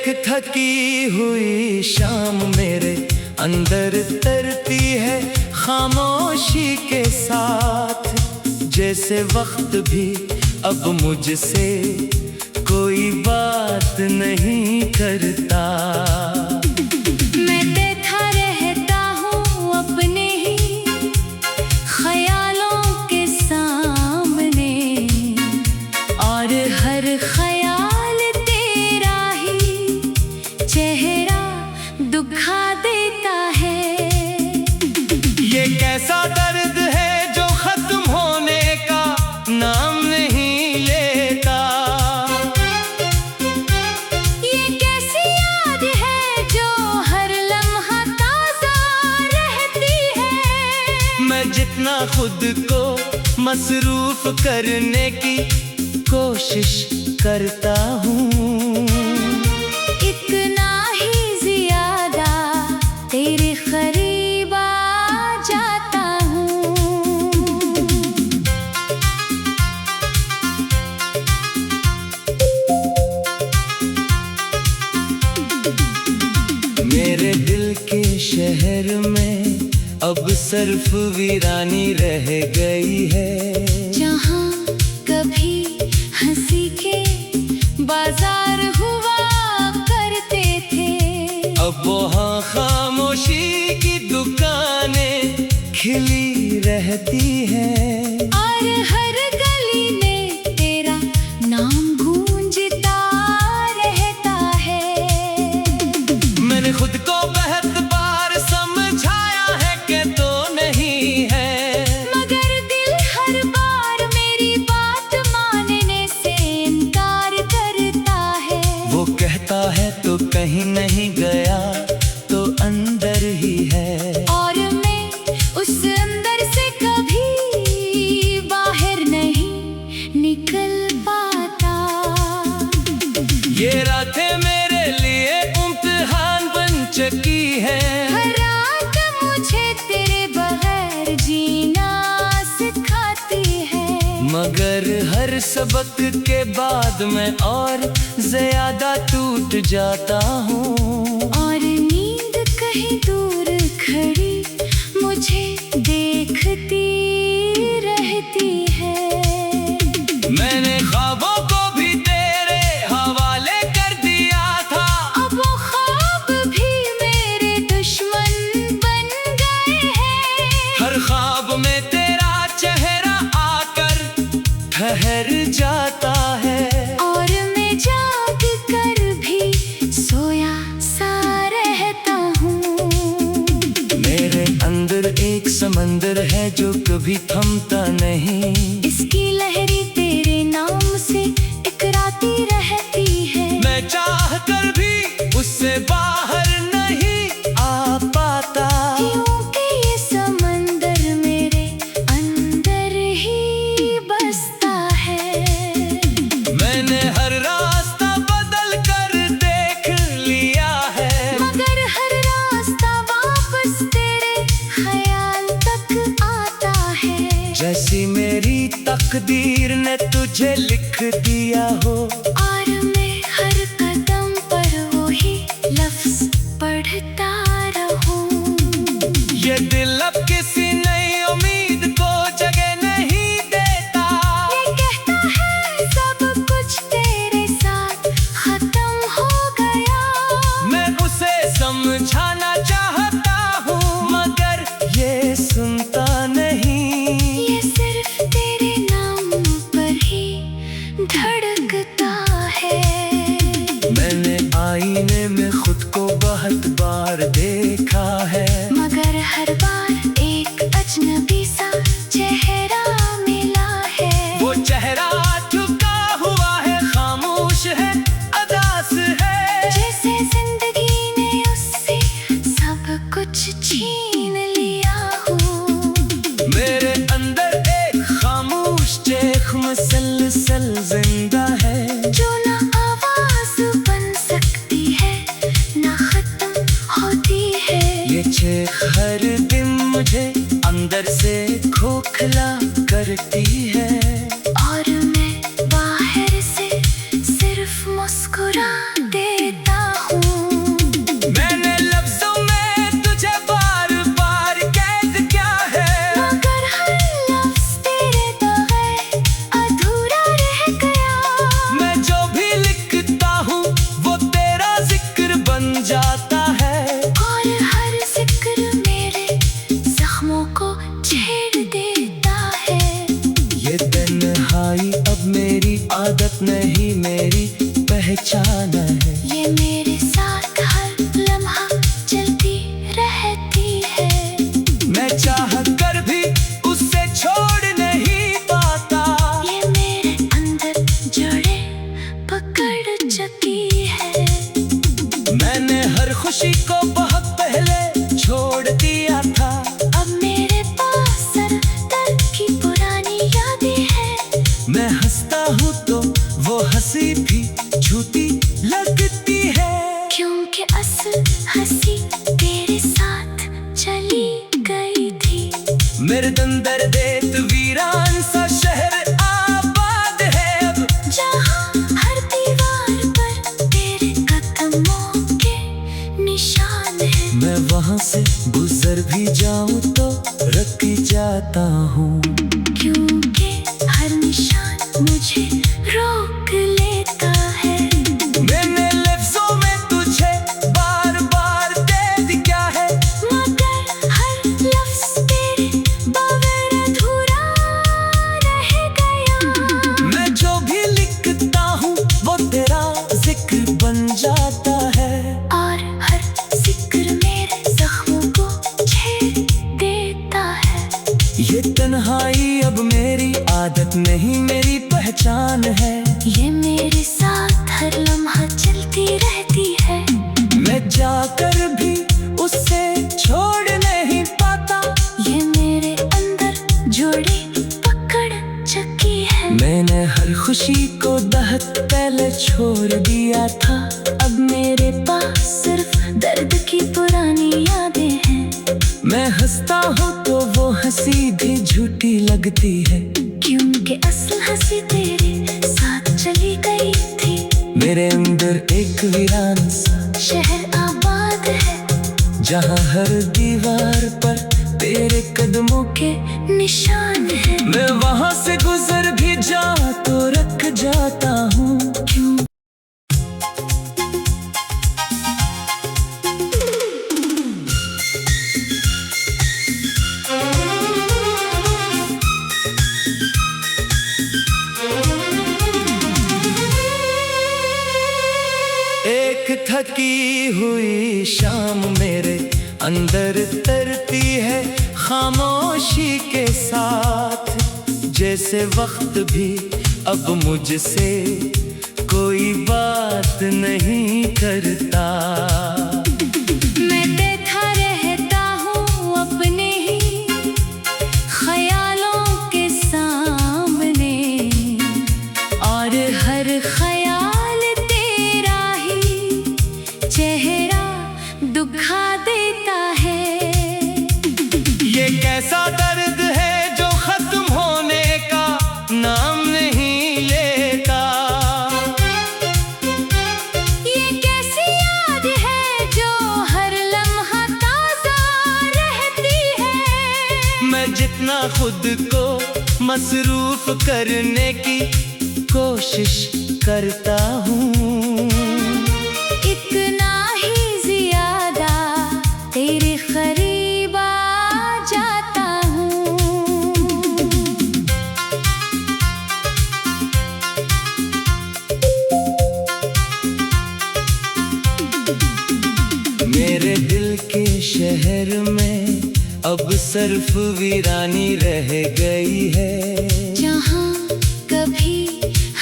एक थकी हुई शाम मेरे अंदर तरती है खामोशी के साथ, जैसे वक्त भी अब मुझसे कोई बात नहीं करता। मैं बैठा रहता हूँ अपने ही ख्यालों के सामने, और हर ख्याल तेरा ही चेहरा दुखा देता है। ये कैसा दर्द है जो खत्म होने का नाम नहीं लेता। ये कैसी याद है जो हर लम्हा ताजा रहती है। मैं जितना खुद को मसरूफ करने की कोशिश करता हूँ, इतना ही ज्यादा तेरे करीब आ जाता हूँ। मेरे दिल के शहर में अब सिर्फ वीरानी रह गई है। जहाँ कभी हंसी के बाजार हुआ करते थे, अब वहाँ खामोशी की दुकानें खिली रहती हैं। और हर गली में तेरा नाम गूंजता रहता है। मैंने खुद को बहुत बार समझाया है कि तो नहीं है, मगर दिल हर बार मेरी बात मानने से इनकार करता है। वो कहता है तो कहीं नहीं गया, तो अंदर ही है। और मैं उस अंदर से कभी बाहर नहीं निकल पाता। ये रातें मेरे लिए इम्तिहान बन चुकी है। हर रात मुझे तेरे बगैर जीना सिखाती है। मगर हर सबक के बाद मैं और ज्यादा टूट जाता हूँ। और नींद कहीं दूर खड़ी मुझे देखती रहती है। मैंने ख्वाबों को भी तेरे हवाले कर दिया था, अब वो ख्वाब भी मेरे दुश्मन बन गए हैं। हर ख्वाब में तेरा चेहरा आकर ठहर जाता है। और मैं जाग कर भी सोया सा रहता हूँ। मेरे अंदर एक समंदर है जो कभी थमता नहीं। इसकी लहरी तेरे नाम से इकराती रहती है। मैं चाह कर भी उससे बाहर नहीं आ पाता। क्योंकि ये समंदर मेरे अंदर ही बसता है। मैंने हर रास्ता बदल कर देख लिया है, मगर हर रास्ता वापस तेरे ख्याल तक आता है। जैसी मेरी तकदीर ने तुझे लिख दिया हो। और मैं हर कदम पर वही लफ्ज पढ़ता रहूं। ये दिल अब किसी नई उम्मीद को जगह नहीं देता। ये कहता है सब कुछ तेरे साथ खत्म हो गया। मैं उसे समझाना चाहता हूँ, मगर ये सुनता नहीं। ये सिर्फ तेरे नाम पर ही धड़कता है। मैंने आईने में खुद को बहुत बार देखा है, मगर हर बार एक अजनबी सा चेहरा मिला है। वो चेहरा झुका हुआ है, खामोश है, अदास है। जैसे जिंदगी ने उससे सब कुछ छीन लिया हो। मेरे अंदर एक खामोश चेख मुसलसल जिंदा है, जो ना आवाज बन सकती है ना खत्म होती है। ये चेख हर दिन मुझे अंदर से खोखला करती है। और मैं बाहर से सिर्फ मुस्कुरा देता पहचान है। ये मेरे साथ हर लम्हा चलती रहती है। मैं चाह कर भी उससे छोड़ नहीं पाता। ये मेरे अंदर जड़े पकड़ चुकी है। मैंने हर खुशी को बहुत पहले छोड़ दिया था। अब मेरे पास सर दर्द की पुरानी यादें हैं। मैं हंसता हूँ तो वो हंसी भी झूठी लगती है। क्योंकि असल हंसी तेरे साथ चली गई थी। मेरे अंदर देत वीरान सा शहर आबाद है अब, जहाँ हर दीवार पर तेरे कदमों के निशान हैं। मैं वहाँ से गुजर भी जाऊँ तो रुक जाता हूँ। क्योंकि हर निशान मुझे रोक लेता है। मैंने लफ्जों में तुझे बार बार दे दिया है, मगर हर लफ्ज तेरे बगैर अधूरा रह गया। मैं जो भी लिखता हूँ वो तेरा जिक्र बन जाता है। और हर जिक्र मेरे जख्मों को छेड़ देता है। ये तन्हाई अब मेरी आदत नहीं, मेरी पहचान है। ये मेरे साथ हर लम्हा चलती रहती है। मैं जाकर भी उससे छोड़ नहीं पाता। ये मेरे अंदर जोड़ी पकड़ चुकी है। मैंने हर खुशी को दहत पहले छोड़ दिया था। अब मेरे पास सिर्फ दर्द की पुरानी यादें हैं। मैं हंसता हूँ तो वो हंसी भी झूठी लगती है। क्योंकि असल हंसी तेरे साथ चली गई थी। मेरे अंदर एक वीरान सा शहर आबाद है। जहाँ हर दीवार पर तेरे कदमों के निशान हैं। मैं वहाँ से गुजर भी जा तो रुक जाता हूँ। क्यों एक थकी हुई शाम मेरे अंदर तरती है खामोशी के साथ। जैसे वक्त भी अब मुझसे कोई बात नहीं करता। मैं बैठा रहता हूँ अपने ही ख्यालों के सामने। और हर ख्याल तेरा ही चेहरा दुखा देता है। ये कैसा दर्द है जो खत्म होने का नाम नहीं लेता। ये कैसी याद है जो हर लम्हा ताजा रहती है। मैं जितना खुद को मसरूफ करने की कोशिश करता हूँ, इतना ही ज्यादा तेरे करीब आ जाता हूँ। मेरे दिल के शहर में अब सिर्फ वीरानी रह गई है। जहाँ कभी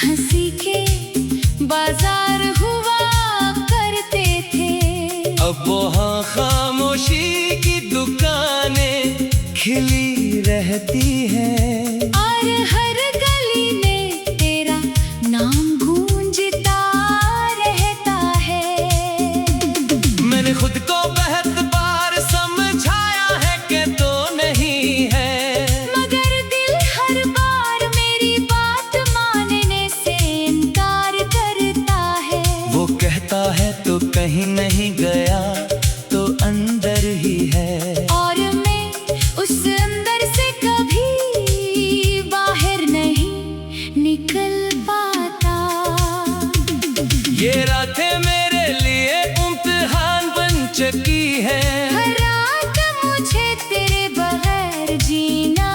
हंसी के बाजार हुआ करते थे। अब वहाँ खामोशी की दुकानें खिली रहती हैं। और हर गली में तेरा नाम गूंजता रहता है। मैंने खुद को बहुत बार समझाया है कि तो नहीं है, मगर दिल हर बार मेरी बात मानने से इनकार करता है। वो कहता है तो कहीं नहीं गया तो अंदर ही है। और मैं उस अंदर से कभी बाहर नहीं निकल पाता। ये रातें मेरे लिए इम्तिहान बन चुकी है। हर रात मुझे तेरे बगैर जीना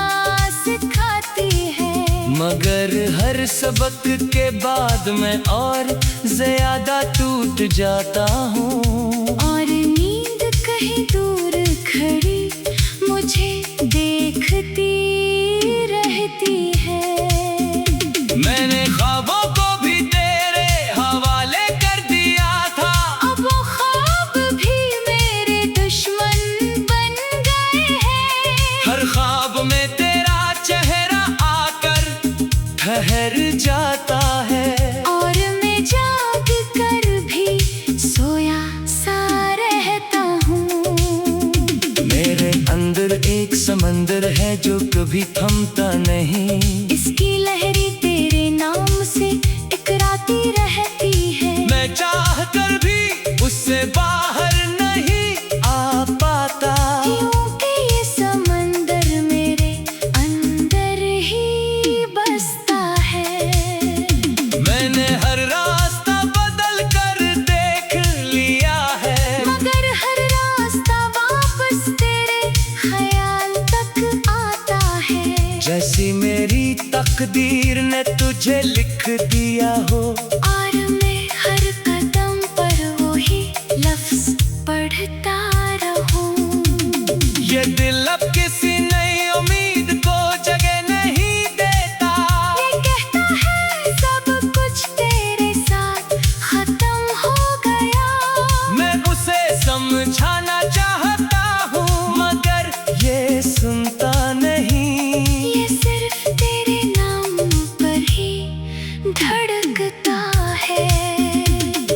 सिखाती है। मगर हर सबक के बाद मैं और ज्यादा टूट जाता हूँ। और नींद कहीं दूर खड़ी मुझे देखती रहती है। मैंने ख्वाबों को भी तेरे हवाले कर दिया था, अब वो ख्वाब भी मेरे दुश्मन बन गए हैं। हर ख्वाब में तेरा चेहरा आकर ठहर जाता है। और मैं जाग कर भी सोया सा रहता हूँ। मेरे अंदर एक समंदर है जो कभी थमता नहीं, इसकी लहरें तेरे नाम से इकराती रहती है। मैं चाह कर भी उससे बाहर नहीं आ पाता, क्योंकि ये समंदर मेरे अंदर ही बसता है। मैंने हर रास्ता बदल कर देख लिया है, मगर हर रास्ता वापस तेरे ख्याल तक आता है। जैसी मेरी तकदीर ने तुझे लिख दिया हो। और मैं हर कदम पर वही लफ्ज पढ़ता रहूं। ये दिल अब किसी नई उम्मीद को जगह नहीं देता, ये कहता है सब कुछ तेरे साथ खत्म हो गया। मैं उसे समझाना चाहता हूँ मगर ये सुनता नहीं। ये सिर्फ तेरे नाम पर ही धड़कता है।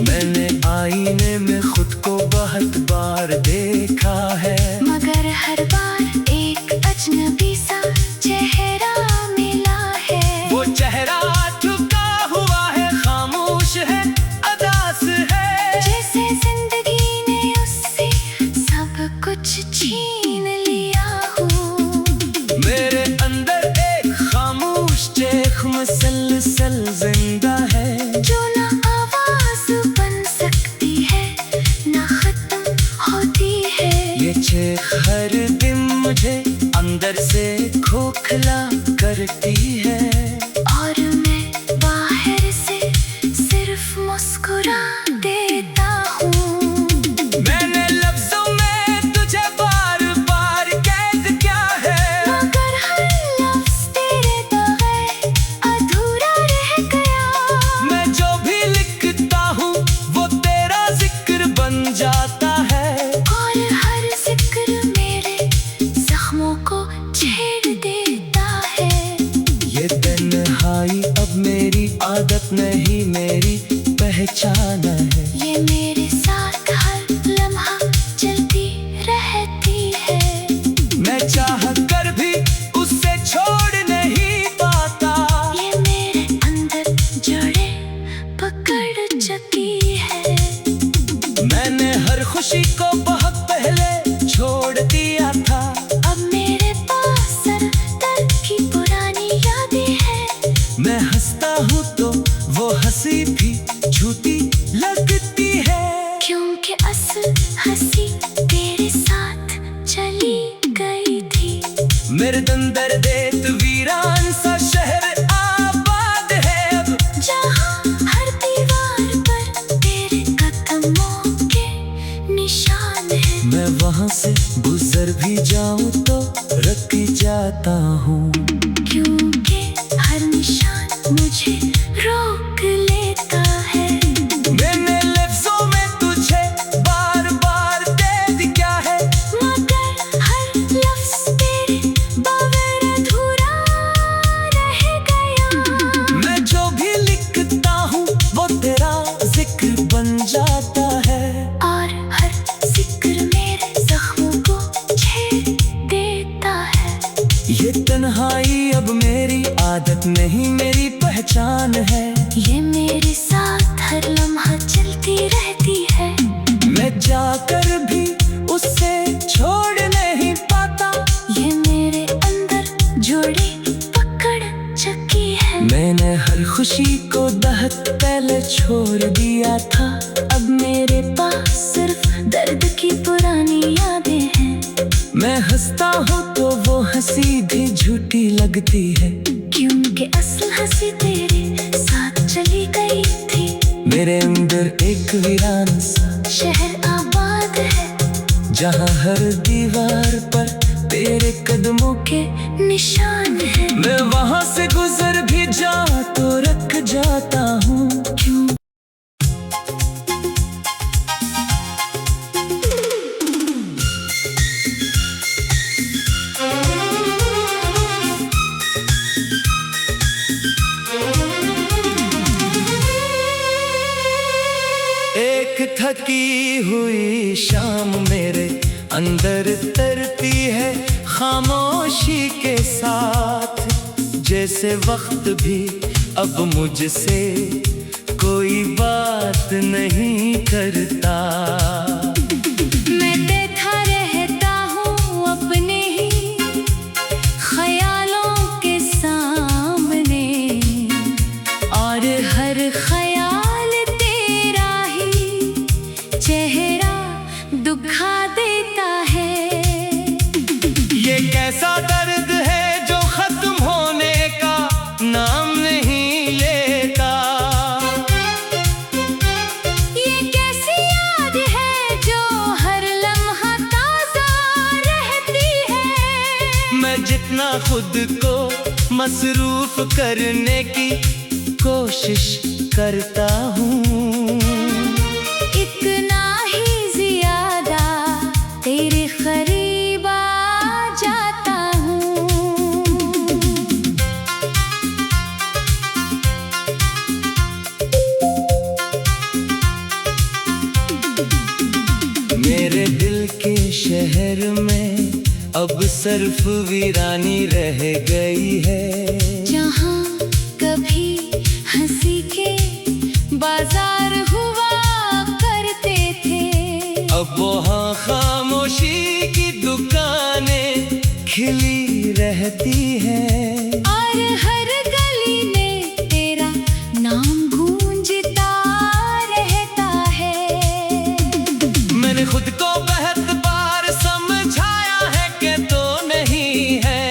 मैंने आईने में खुद को बहुत बार देखा है, मगर हर बार एक अजनबी सा चेहरा मिला है। वो चेहरा झुका हुआ है, खामोश है, अदास है। जैसे जिंदगी ने उससे सब कुछ छीन लिया हो। मेरे अंदर एक खामोश चेख मुसलसल जिंदा है, जो ना आवाज बन सकती है ना खत्म होती है। ये चेख हर दिन मुझे अंदर से खोखला करती है। और मैं बाहर से सिर्फ मुस्कुरा देता हूँ। मैंने लफ्जों में तुझे बार बार कैद किया है, मगर हर लफ्ज तेरे बगैर अधूरा रह गया। मैं जो भी लिखता हूँ वो तेरा जिक्र बन जाता है। और हर जिक्र मेरे जख्मों को छेड़ देता है। ये तन्हाई अब मेरी आदत नहीं, मेरी पहचान है। ये मेरे साथ हर लम्हा चलती रहती है। मैं चाह कर भी उससे छोड़ नहीं पाता, ये मेरे अंदर जड़े पकड़ चुकी है। मैंने हर खुशी को बहुत पहले छोड़ दिया था। अब मेरे पास सर दर्द की पुरानी यादें हैं। मैं हंसता हूँ तो वो हंसी भी झूठी लगती है, क्योंकि असल हंसी तेरे साथ चली गई थी। मेरे अंदर देत वीरान सा शहर आबाद है अब, जहाँ हर दीवार पर तेरे कदमों के निशान हैं। मैं वहाँ से गुजर भी जाऊँ तो रुक जाता हूँ, क्योंकि हर निशान मुझे रोक लेता है। मैंने लफ्जों में तुझे बार बार दे दिया है, मगर हर लफ्ज तेरे बगैर अधूरा रह गया। मैं जो भी लिखता हूँ वो तेरा जिक्र बन जाता है। और हर जिक्र मेरे जख्मों को छेड़ देता है। ये तन्हाई अब मेरी आदत नहीं, मेरी पहचान है। ये मेरे साथ हर लम्हा चलती रहती है। मैं जाकर भी उससे छोड़ नहीं पाता, ये मेरे अंदर जोड़ी पकड़ चुकी है। मैंने हर खुशी को दहक पहले छोड़ दिया था। अब मेरे पास सिर्फ दर्द की पुरानी यादें हैं। मैं हंसता हूँ तो वो हंसी भी झूठी लगती है, क्योंकि असल अंदर एक वीरान सा शहर आबाद है, जहाँ हर दीवार पर तेरे कदमों के निशान है। मैं वहाँ से गुजर भी जा तो रख जाता हूँ क्यों। एक थकी हुई शाम मेरे अंदर तरती है खामोशी के साथ, जैसे वक्त भी अब मुझसे कोई बात नहीं करता। मैं देखा रहता हूँ अपने ही ख्यालों के सामने, और हर ख्याल तेरा ही चेहरा दुखा देता है। ये कैसा दर्द है जो खत्म होने का नाम नहीं लेता। ये कैसी याद है जो हर लम्हा ताजा रहती है। मैं जितना खुद को मसरूफ करने की कोशिश करता हूँ, इतना ही ज्यादा तेरे करीब आ जाता हूँ। मेरे दिल के शहर में अब सिर्फ वीरानी रह गई है, जहाँ कभी हंसी के बाजार हुआ करते थे, अब वहाँ खामोशी की दुकानें खिली रहती हैं। और हर गली में तेरा नाम गूंजता रहता है। मैंने खुद को बहुत बार समझाया है कि तो नहीं है,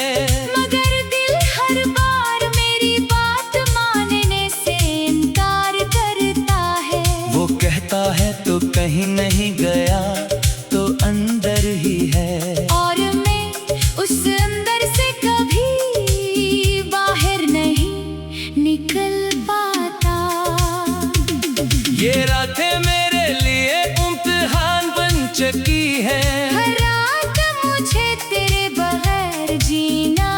मगर दिल हर बार मेरी बात मानने से इनकार करता है। वो कहता है तो कहीं नहीं गया तो अंदर ही है, और मैं उस अंदर से कभी बाहर नहीं निकल पाता। ये रातें मेरे लिए इम्तिहान बन चुकी है। हर रात मुझे तेरे बगैर जीना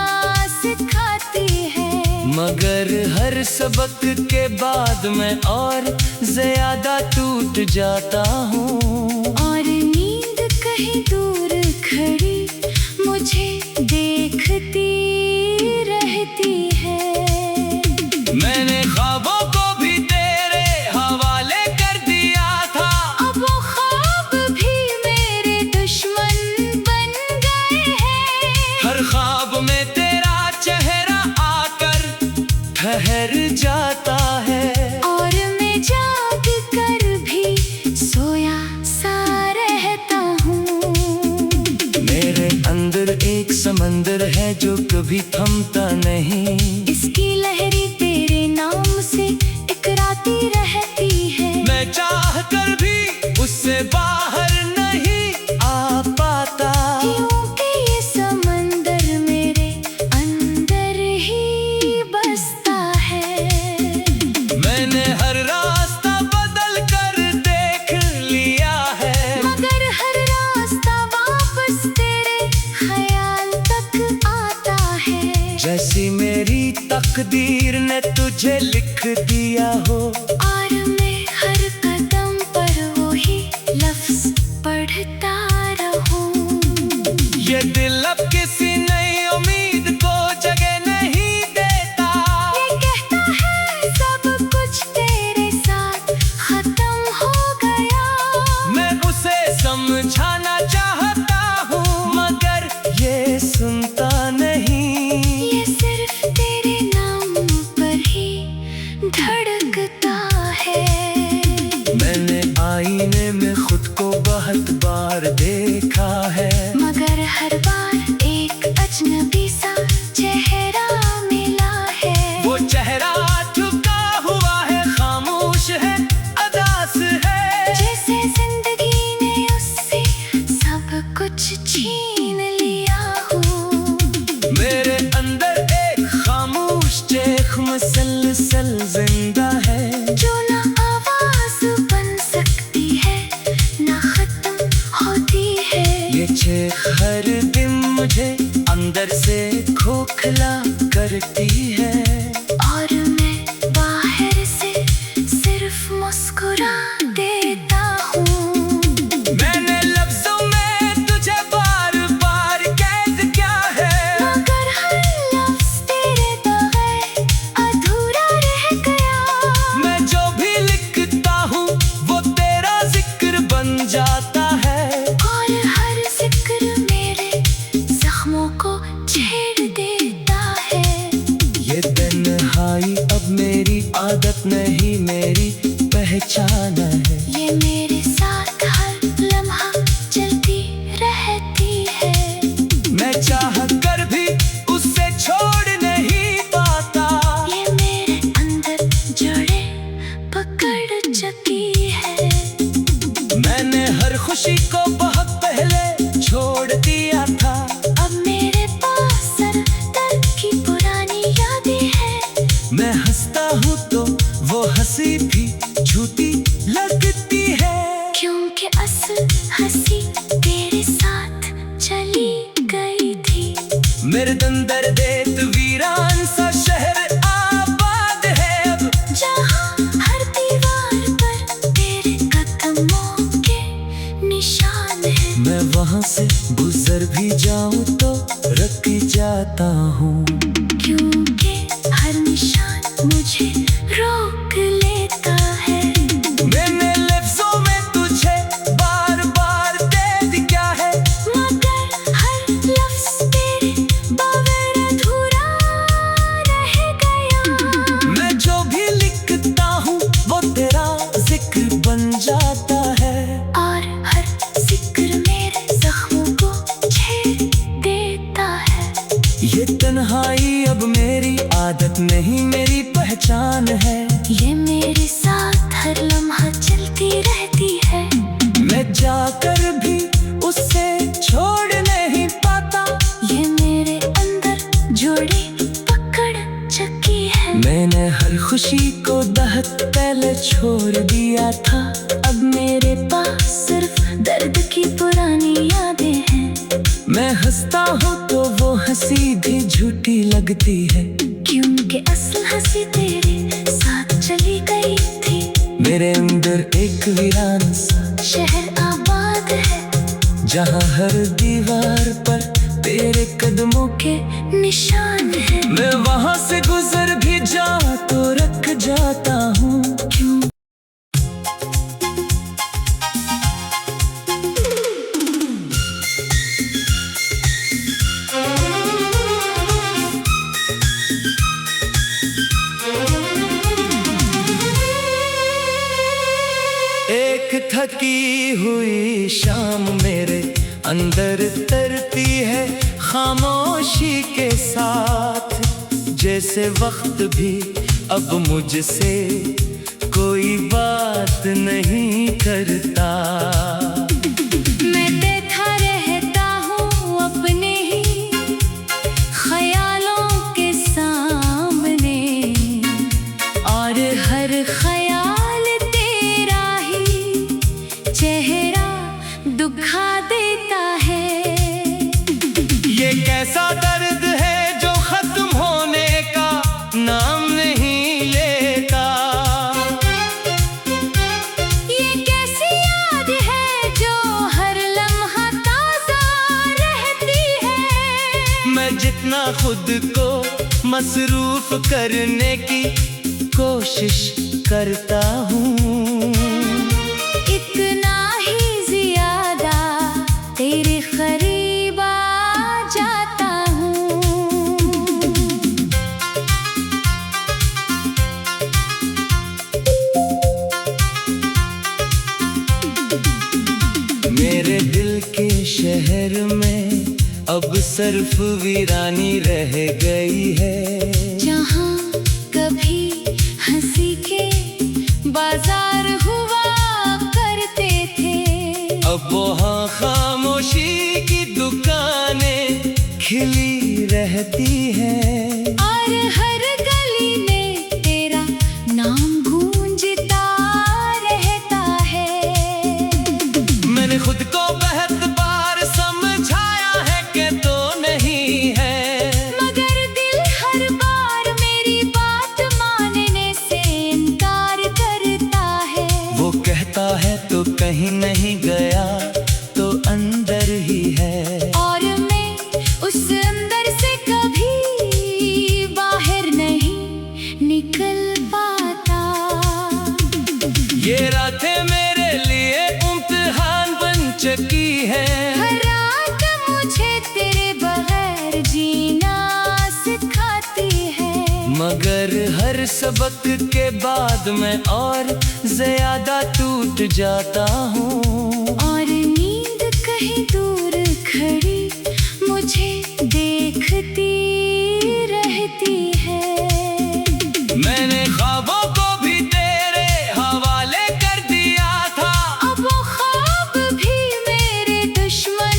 सिखाती है, मगर हर सबक के बाद मैं और ज्यादा टूट जाता हूँ। और नींद कहीं दूर खड़ी मुझे देखती रहती है। मैंने ख्वाबों को भी तेरे हवाले कर दिया था, अब वो ख्वाब भी मेरे दुश्मन बन गए हैं। हर ख्वाब में तेरा चेहरा आकर ठहर जाता है, और मैं जाग कर भी सोया सा रहता हूँ। मेरे अंदर एक समंदर है जो कभी थमता नहीं, इसकी लहरी तेरे नाम से टकराती रहती है। मैं चाह कर भी उससे बाहर नहीं आ पाता। क्योंकि ये समंदर मेरे अंदर ही बसता है। मैंने हर रास्ता बदल कर देख लिया है, मगर हर रास्ता वापस तेरे ख्याल तक आता है। जैसी मेरी तकदीर ने तुझे लिख दिया हो, और मैं हर कदम पर वही लफ्ज पढ़ता रहूं। ये दिल अब किसी नई उम्मीद को जगह नहीं देता। ये कहता है सब कुछ तेरे साथ खत्म हो गया। मैं उसे समझाना चाहता हूँ मगर ये सुनता नहीं। ये सिर्फ तेरे नाम पर ही धड़कता है। मैंने आईने में खुद को बहुत बार देखा है, मगर हर बार एक अजनबी सा चेहरा मिला है। वो चेहरा झुका हुआ है, खामोश है, अदा से बौखला करती है। और मैं बाहर से सिर्फ मुस्कुरा देता हूँ। मैंने लफ्जों में तुझे बार बार कैद किया है, मगर हर लफ्ज तेरे बगैर अधूरा रह गया। मैं जो भी लिखता हूँ वो तेरा जिक्र बन जाता है। और हर जिक्र मेरे जख्मों को छेड़ देता है। ये तन्हाई अब मेरी आदत नहीं, मेरी पहचान है। ये मेरे साथ हर लम्हा चलती रहती है। मैं चाह कर भी उससे छोड़ नहीं पाता। ये मेरे अंदर जड़े पकड़ चुकी है। मैंने हर खुशी को बहुत पहले छोड़ दिया था। अब मेरे पास सर दर्द की पुरानी यादें हैं। मैं हंसता हूँ तो वो हंसी भी झूठी लगती है। क्योंकि असल हंसी तेरे साथ चली गई थी। मेरे अंदर देत वीरान सा शहर आबाद है अब, जहाँ हर दीवार पर तेरे कदमों के निशान हैं। मैं वहाँ से गुजर भी जाऊँ तो रुक जाता हूँ। क्योंकि हर निशान मुझे रोक लेता है। मैंने लफ्जों में तुझे बार बार दे दिया है, मगर हर लफ्ज तेरे बगैर अधूरा रह गया। मैं जो भी लिखता हूँ वो तेरा जिक्र बन जाता है। और हर जिक्र मेरे जख्मों को छेड़ देता है। ये तन्हाई अब मेरी आदत नहीं, मेरी पहचान है। ये मेरे साथ हर लम्हा चलती रहती है। मैं जाकर भी उससे छोड़ नहीं पाता। ये मेरे अंदर जोड़े पकड़ चुकी है। मैंने हर खुशी को दहत पहले छोड़ दिया था। अब मेरे पास सिर्फ दर्द की पुरानी यादें हैं। मैं हंसता हूँ तो वो हंसी भी झूठी लगती है। क्योंकि असल हंसी तेरे साथ चली गई थी। मेरे अंदर एक वीरान सा शहर आबाद है। जहाँ हर दीवार पर तेरे कदमों के निशान है। मैं वहाँ से गुजर भी जा तो रख जाता हूँ। क्यों एक थकी हुई शाम मेरे अंदर तरती है खामोशी के साथ। जैसे वक्त भी अब मुझसे कोई बात नहीं करता। मैं देखा रहता हूँ अपने ही ख्यालों के सामने। और हर ख्याल तेरा ही चेहरा दुखा देता है। ये कैसा दर्द है जो खत्म होने का नाम नहीं लेता। ये कैसी याद है जो हर लम्हा ताजा रहती है। मैं जितना खुद को मसरूफ करने की कोशिश करता हूँ, इतना ही ज्यादा तेरे करीब आ जाता हूँ। मेरे दिल के शहर में अब सिर्फ वीरानी रह गई है। जहाँ कभी हंसी के बाजार हुआ करते थे। अब वहाँ खामोशी की दुकानें खिली रहती हैं। और हर गली में तेरा नाम गूंजता रहता है। मैंने खुद को बहुत बार समझाया है कि तो नहीं है, मगर वो कहता है तो कहीं नहीं गया, तो अंदर ही है। और मैं उस अंदर से कभी बाहर नहीं निकल पाता। ये रातें मेरे लिए इम्तिहान बन चुकी है। हर रात मुझे तेरे बगैर जीना सिखाती है। मगर हर सबक के बाद मैं और ज्यादा टूट जाता हूँ। और नींद कहीं दूर खड़ी मुझे देखती रहती है। मैंने ख्वाबों को भी तेरे हवाले कर दिया था। अब वो ख्वाब भी मेरे दुश्मन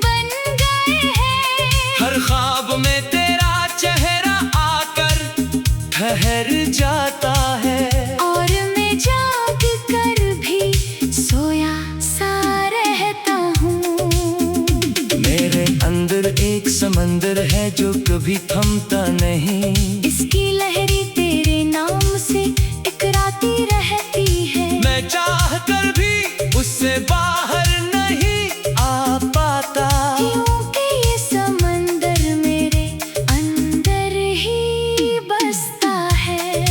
बन गए हैं। हर ख्वाब में तेरा चेहरा आकर ठहर जाता है। और मैं जाग कर भी सोया सा रहता हूँ। मेरे अंदर एक समंदर है जो कभी थमता नहीं। इसकी लहरी तेरे नाम से इकराती रहती है। मैं चाह कर भी उससे बाहर नहीं आ पाता। क्योंकि ये समंदर मेरे अंदर ही बसता है।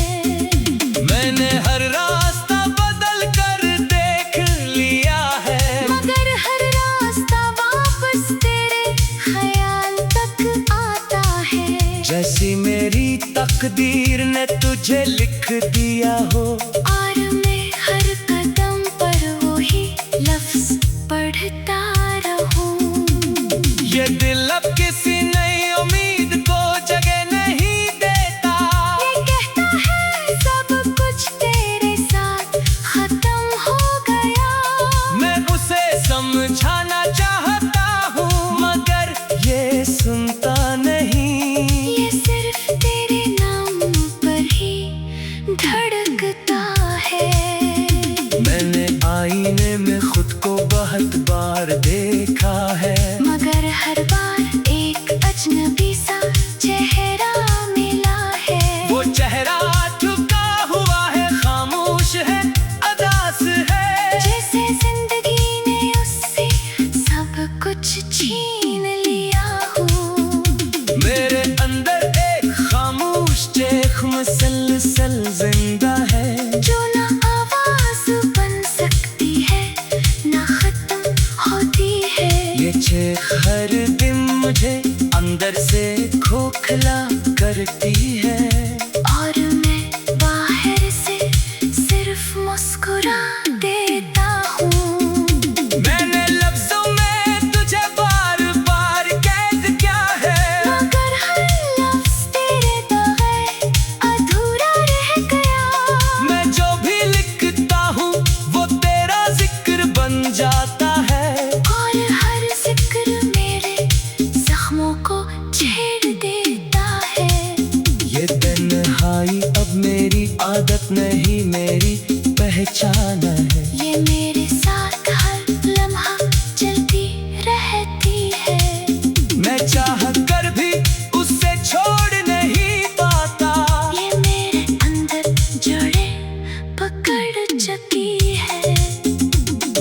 मैंने हर रास्ता बदल कर देख लिया है। मगर हर रास्ता वापस तेरे ख्याल तक आता है। जैसी मेरी तकदीर ने तुझे लिख दिया हो। और मैं हर कदम पर वही लफ्ज पढ़ता रहूं। ये दिल अब किसी नई उम्मीद को जगह नहीं देता। ये कहता है सब कुछ तेरे साथ खत्म हो गया। मैं उसे समझाना चाहता हूँ मगर ये सुनता नहीं। ये सिर्फ तेरे नाम पर ही धड़कता है। मैंने आईने में खुद को बहुत बार देखा है। मगर हर बार एक अजनबी सा चेहरा मिला है। वो चेहरा झुका हुआ है, खामोश है, अदास है। जैसे जिंदगी ने उससे सब कुछ छीन लिया हो। मेरे अंदर एक खामोश चेख मुसलसल जिंदा है। जो ना आवाज बन सकती है ना खत्म होती है। ये चेख हर दिन मुझे अंदर से खोखला करती है। और मैं बाहर से सिर्फ मुस्कुरा देता हूँ। मैंने लफ्जों में तुझे बार बार कैद किया है। मगर हर लफ्ज तेरे बगैर अधूरा रह गया। मैं जो भी लिखता हूँ वो तेरा जिक्र बन जाता है। और हर जिक्र मेरे जख्मों को छेड़ देता है। ये तन्हाई अब मेरी आदत नहीं, मेरी पहचान है। ये मेरे साथ हर लम्हा चलती रहती है। मैं चाह कर भी उससे छोड़ नहीं पाता। ये मेरे अंदर जड़े पकड़ चुकी है।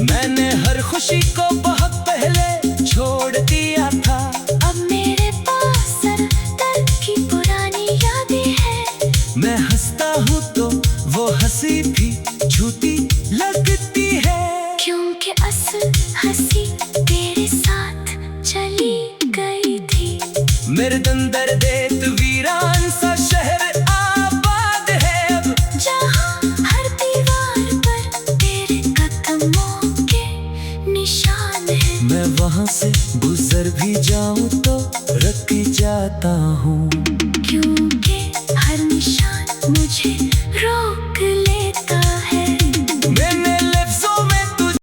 मैंने हर खुशी को बहुत पहले छोड़ दिया था। अब मेरे पास सर दर्द की पुरानी यादें हैं। मैं हंसता हूँ तो वो हंसी भी झूठी लगती है। क्योंकि असल हंसी तेरे साथ चली गई थी। मेरे अंदर देत वीरान सा शहर आबाद है अब। जहाँ हर दीवार पर तेरे कदमों के निशान हैं। मैं वहाँ से गुजर भी जाऊँ तो रुक जाता हूँ।